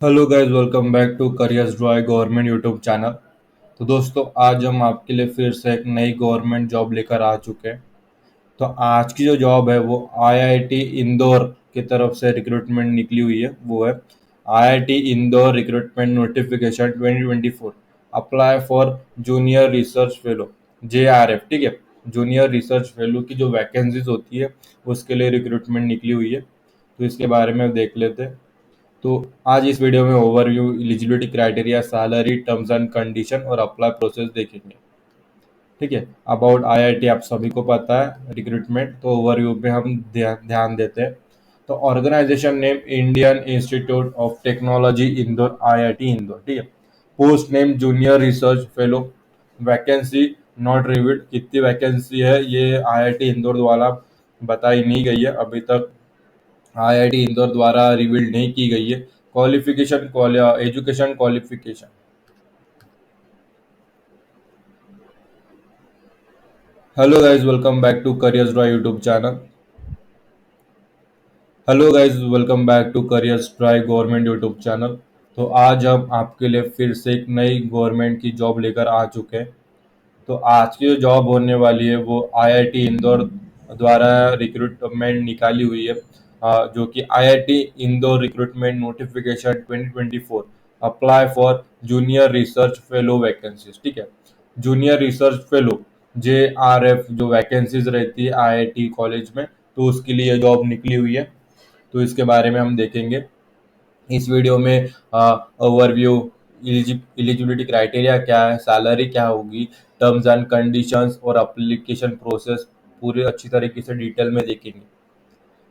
Hello guys, welcome back to careers dry government YouTube channel. तो दोस्तों, आज हम आपके लिए फिर से एक नई गवर्नमेंट जॉब लेकर आ चुके हैं। तो आज की जो जॉब है वो आईआईटी इंदौर की तरफ से रिक्रूटमेंट निकली हुई है। वो है IIT Indore recruitment notification 2024। Apply for junior research fellow, JRF। ठीक है, जूनियर रिसर्च फेलो की जो वैकेंसीज होती है उसके लिए रिक्रूटमेंट निकली हुई है। तो इसके बारे में देख लेते हैं। तो आज इस वीडियो में overview, eligibility criteria, salary, terms and condition और अप्लाई प्रोसेस देखेंगे। ठीक है, अबाउट आईआईटी आप सभी को पता है रिक्रूटमेंट, तो ओवरव्यू पे हम ध्यान देते हैं। तो organization name Indian Institute of Technology Indore, IIT Indore. ठीक है, post name junior research fellow. Vacancy not revealed, कितनी वैकेंसी है ये आईआईटी इंदौर द्वारा बताई नहीं गई है अभी तक। आईआईटी इंदौर द्वारा रिवील नहीं की गई है। Qualification, education qualification. Hello guys, welcome back to careers dry YouTube channel. Hello guys, welcome back to careers dry government YouTube channel. तो आज हम आपके लिए फिर से एक नई गवर्नमेंट की जॉब लेकर आ चुके हैं। तो आज की जो जॉब होने वाली है वो आईआईटी इंदौर द्वारा रिक्रूटमेंट निकाली हुई है, जो कि IIT Indore recruitment notification 2024। Apply for junior research fellow vacancies. ठीक है, जूनियर रिसर्च फेलो, JRF जो वैकेंसीज रहती है आईआईटी कॉलेज में, तो उसके लिए जॉब निकली हुई है। तो इसके बारे में हम देखेंगे इस वीडियो में। ओवरव्यू, एलिजिबिलिटी क्राइटेरिया क्या है, सैलरी क्या होगी, टर्म्स एंड कंडीशंस और एप्लीकेशन प्रोसेस पूरे अच्छी तरीके से डिटेल में देखेंगे।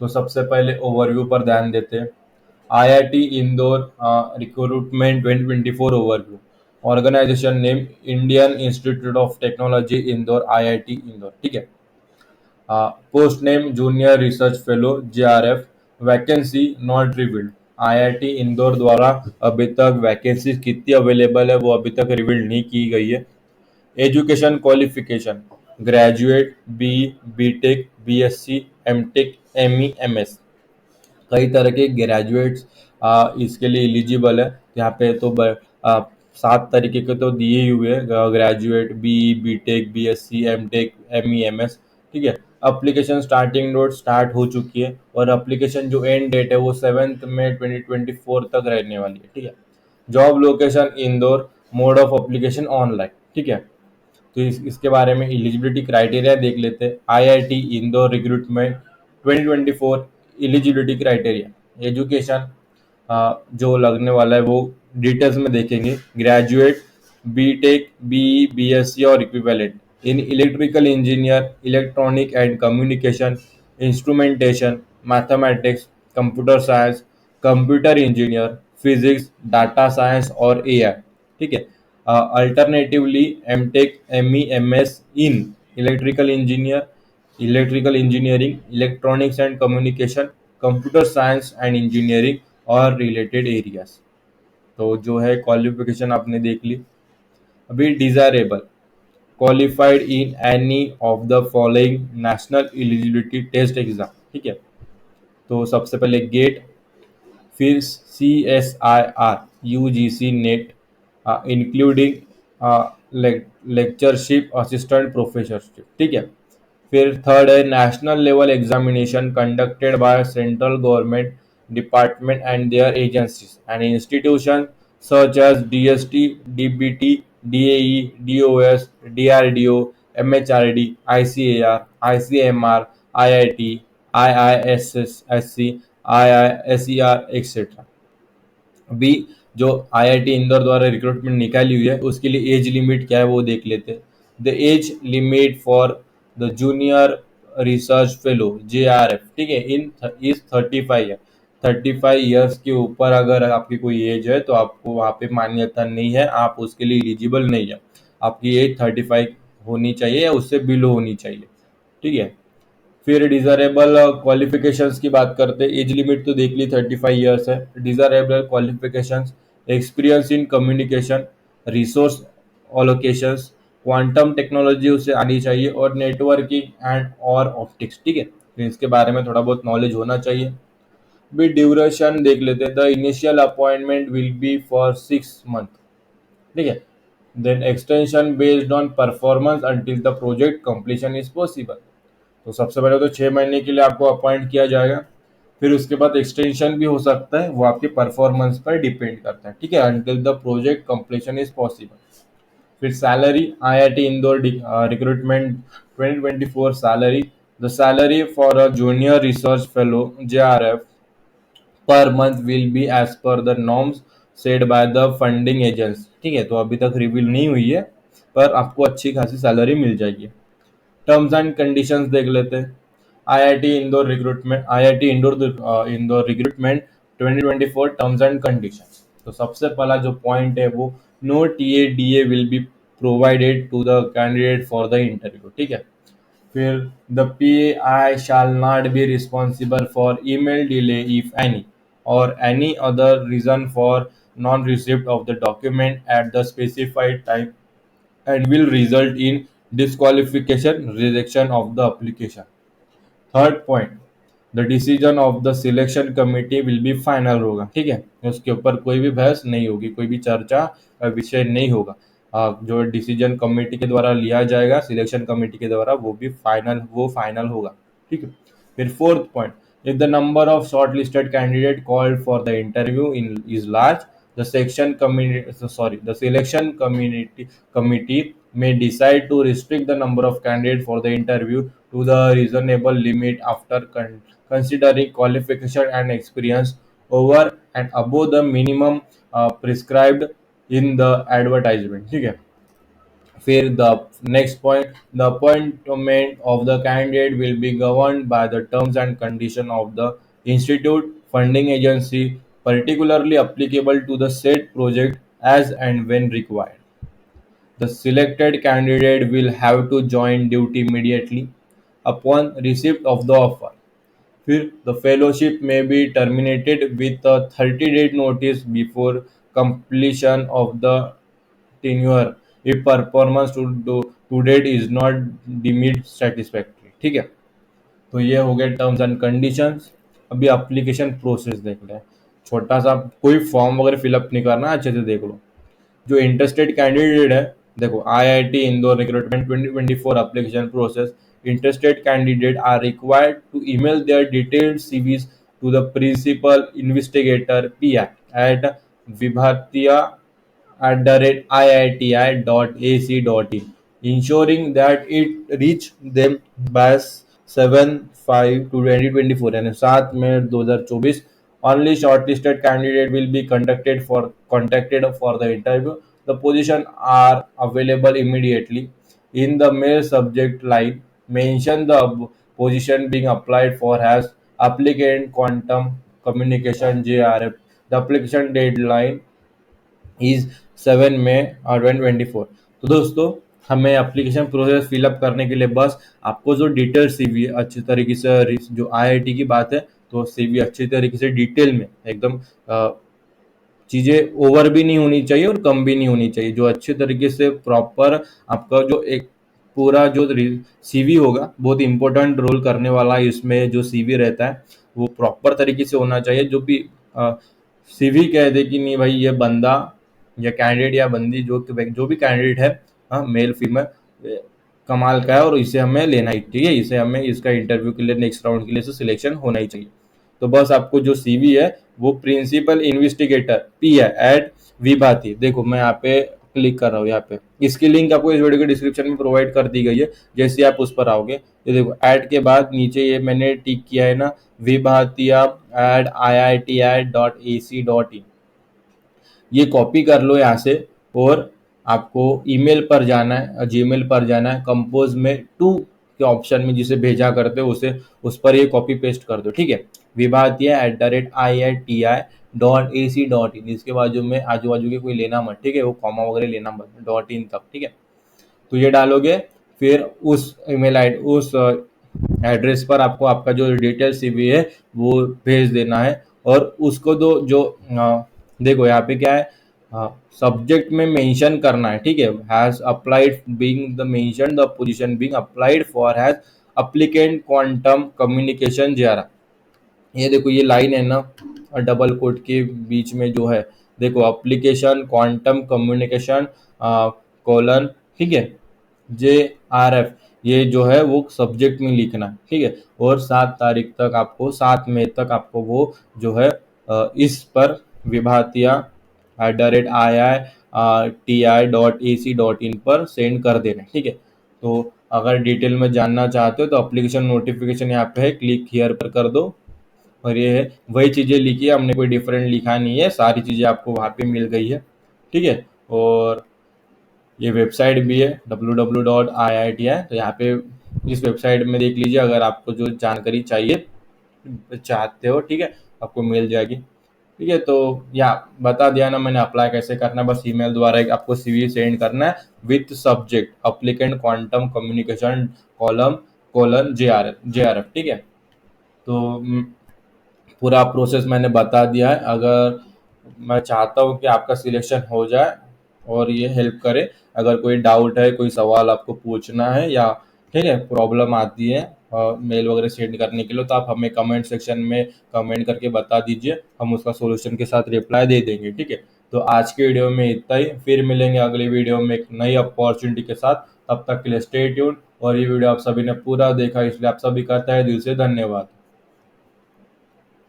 तो सबसे पहले ओवरव्यू पर ध्यान देते हैं। IIT Indore recruitment 2024 overview. Organization name Indian Institute of Technology Indore, IIT Indore. ठीक है, post name junior research fellow, JRF। Vacancy not revealed. IIT Indore द्वारा अभी तक वैकेंसी कितनी अवेलेबल है वो अभी तक रिवील्ड नहीं की गई है। Education qualification, graduate, BTech, BSc, MTech, ME, MS। कई तरह के ग्रेजुएट्स इसके लिए एलिजिबल है। यहाँ पे तो 7 तरीके के तो दिए ही हुए हैं, graduate, BTech, BSc, MTech, ME, MS। ठीक है, अप्लीकेशन स्टार्टिंग डेट स्टार्ट हो चुकी है और अप्लीकेशन जो एंड डेट है वो 7 मई 2024 तक रहने वाली है। ठीक है, job location Indore, mode of application online. ठीक है, तो इसके बारे में एलिजिबिलिटी क्राइटेरिया देख लेते हैं। IIT Indore recruitment 2024 eligibility criteria. Education जो लगने वाला है वो डिटेल्स में देखेंगे। ग्रेजुएट, बीटेक, BSc और equivalent in electrical engineer, electronic and communication, instrumentation, mathematics, computer science, computer engineer, physics, data science और AI। ठीक है, alternatively MTech, ME, MS in electrical engineer, electrical engineering, electronics and communication, computer science and engineering और related areas. तो जो है qualification आपने देख ली। अभी desirable, qualified in any of the following national eligibility test exam. ठीक है, तो सबसे पहले गेट, फिर CSIR, UGC NET, including lectureship, assistant professorship. ठीक है, फिर थर्ड है national level examination conducted by central government department and their agencies and institution such as DST, DBT, DAE, DOS, DRDO, MHRD, ICAR, ICMR, IIT, IISSC, IISER, etcetera. अभी जो IIT Indore द्वारा recruitment निकाली हुई है उसके लिए एज लिमिट क्या है वो देख लेते हैं। The age limit for the junior research fellow, JRF, ठीक है, इन इज 35 ईयर। 35 ईयर्स के ऊपर अगर आपकी कोई एज है तो आपको वहाँ पे मान्यता नहीं है, आप उसके लिए एलिजिबल नहीं है। आपकी एज 35 होनी चाहिए या उससे बिलो होनी चाहिए। ठीक है, फिर डिजायरेबल क्वालिफिकेशंस की बात करते हैं। एज लिमिट तो देख ली, 35 ईयर्स है। Desirable qualifications, experience in communication, resource allocations, quantum technology उसे आनी चाहिए और नेटवर्किंग एंड और ऑप्टिक्स। ठीक है, तो इसके बारे में थोड़ा बहुत नॉलेज होना चाहिए। भी ड्यूरेशन देख लेते हैं। The initial appointment will be for 6 month, ठीक है। Then extension based on performance until the project completion is possible. तो सबसे पहले तो 6 महीने के लिए आपको अपॉइंट किया जाएगा, फिर उसके बाद एक्सटेंशन भी हो सकता है, वो आपके परफॉर्मेंस पर डिपेंड करता है, ठीक है, until the project completion is possible. फिर salary, IIT Indore recruitment 2024 salary. The salary for a junior research fellow JRF per month will be as per the norms said by the funding agents, ठीक है। तो अभी तक reveal नहीं हुई है, पर आपको अच्छी खासी सैलरी मिल जाएगी। टर्म्स एंड कंडीशंस देख लेते हैं। IIT Indore recruitment 2024 terms and conditions. तो सबसे पहला जो पॉइंट है वो, no TADA will be provided to the candidate for the interview, ठीक है। फिर the PI shall not be responsible for email delay if any or any other reason for non-receipt of the document at the specified time and will result in disqualification rejection of the application. Third point, the decision of the selection committee will be final होगा, ठीक है। उसके ऊपर कोई भी बहस नहीं होगी, कोई भी चर्चा का विषय नहीं होगा। जो डिसीजन कमेटी के द्वारा लिया जाएगा, सिलेक्शन कमेटी के द्वारा, वो फाइनल होगा, ठीक है। फिर fourth point, if the number of shortlisted candidate called for the interview is large, the selection committee may decide to restrict the number of candidates for the interview to the reasonable limit after considering qualification and experience over and above the minimum prescribed in the advertisement, ठीक है। फिर the next point, the appointment of the candidate will be governed by the terms and condition of the institute funding agency particularly applicable to the said project as and when required. The selected candidate will have to join duty immediately upon receipt of the offer. फिर the fellowship may be terminated with a 30-day notice before completion of the tenure if performance to date is not deemed satisfactory, ठीक है। तो ये हो गए terms and conditions. अभी application process देख लें। छोटा सा, कोई फॉर्म वगैरह फिलअप नहीं करना, अच्छे से देख लो। जो इंटरेस्टेड कैंडिडेट है, देखो, IIT Indore recruitment 2024 application process. Interested candidate are required to email their detailed CVs to the principal investigator PI at विभातिया @iiti.ac.in, ensuring that it reach them by 7/5/2024 यानी 7 मई 2024। Only shortlisted candidate will be contacted for the interview. The position are available immediately. In the mail subject line, mention the position being applied for as applicant Quantum Communication JRF. The application deadline is 7 मई 2024। तो दोस्तों, हमें application process fill up करने के लिए बस आपको जो detail CV अच्छी तरीके से, जो आईआईटी की बात है, तो सीवी अच्छी तरीके से डिटेल में एकदम चीज़ें ओवर भी नहीं होनी चाहिए और कम भी नहीं होनी चाहिए। जो अच्छे तरीके से प्रॉपर आपका जो एक पूरा जो सीवी होगा, बहुत इंपॉर्टेंट रोल करने वाला है इसमें। जो सीवी रहता है वो प्रॉपर तरीके से होना चाहिए। जो भी सीवी कह दे कि नहीं भाई, ये बंदा या कैंडिडेट या बंदी, जो भी कैंडिडेट है, हाँ, मेल फीमेल, कमाल का है और इसे हमें लेना ही, ठीक है। इसे हमें इसका इंटरव्यू के लिए, नेक्स्ट राउंड के लिए सिलेक्शन होना ही चाहिए। तो बस आपको जो सीवी है वो प्रिंसिपल इन्वेस्टिगेटर PI एट विभाति, देखो मैं यहाँ पे क्लिक कर रहा हूँ, यहाँ पे इसकी लिंक आपको इस वीडियो के डिस्क्रिप्शन में प्रोवाइड कर दी गई है। जैसे आप उस पर आओगे, ये देखो ऐड के बाद नीचे ये मैंने टिक किया है ना, vibhatia@iiti.ac.in, ये कॉपी कर लो यहाँ से। और आपको ईमेल पर जाना है, जीमेल पर जाना है, कंपोज में टू के ऑप्शन में जिसे भेजा करते हो उसे, उस पर ये कॉपी पेस्ट कर दो, ठीक है। vibhatia@iiti.ac.in, इसके बाजू में आजू बाजू के कोई लेना मत, ठीक है, वो कॉमा वगैरह लेना मत, .in तक, ठीक है। तो ये डालोगे, फिर उस ईमेल आई उस एड्रेस पर आपको आपका जो डिटेल सीवी है वो भेज देना है। और उसको दो जो देखो यहाँ पे क्या है, सब्जेक्ट में मेंशन करना है, ठीक है, has applied being the mention the position being applied for has applicant quantum communication JRF। ये देखो ये लाइन है ना, डबल कोट के बीच में जो है, देखो एप्लीकेशन क्वांटम कम्युनिकेशन कोलन, ठीक है, JRF, ये जो है वो सब्जेक्ट में लिखना है, ठीक है। और 7 तारीख तक आपको, 7 मई तक आपको वो जो है इस पर विभातिया @IITI.ac.in पर सेंड कर देना, ठीक है। तो अगर डिटेल में जानना चाहते हो तो एप्लीकेशन नोटिफिकेशन यहाँ पे है, क्लिक हियर पर कर दो। और ये है वही चीज़ें लिखी है, हमने कोई डिफरेंट लिखा नहीं है, सारी चीज़ें आपको वहाँ पे मिल गई है, ठीक है। और ये वेबसाइट भी है www.iiti, तो यहाँ पे इस वेबसाइट में देख लीजिए अगर आपको जो जानकारी चाहिए चाहते हो, ठीक है, आपको मिल जाएगी, ठीक है। तो या बता दिया ना मैंने अप्लाई कैसे करना है, बस ईमेल द्वारा एक आपको CV सेंड करना है with subject applicant quantum communication column colon JRF, ठीक है। तो पूरा प्रोसेस मैंने बता दिया है। अगर मैं चाहता हूँ कि आपका सिलेक्शन हो जाए और ये हेल्प करे, अगर कोई डाउट है, कोई सवाल आपको पूछना है या ठीक है प्रॉब्लम आती है मेल वगैरह सेंड करने के लिए, तो आप हमें कमेंट सेक्शन में कमेंट करके बता दीजिए, हम उसका सॉल्यूशन के साथ रिप्लाई दे देंगे, ठीक है। तो आज के वीडियो में इतना ही, फिर मिलेंगे अगली वीडियो में एक नई अपॉर्चुनिटी के साथ। तब तक के लिए स्टे ट्यून्ड। और ये वीडियो आप सभी ने पूरा देखा इसलिए आप सभी का तहे दिल से धन्यवाद।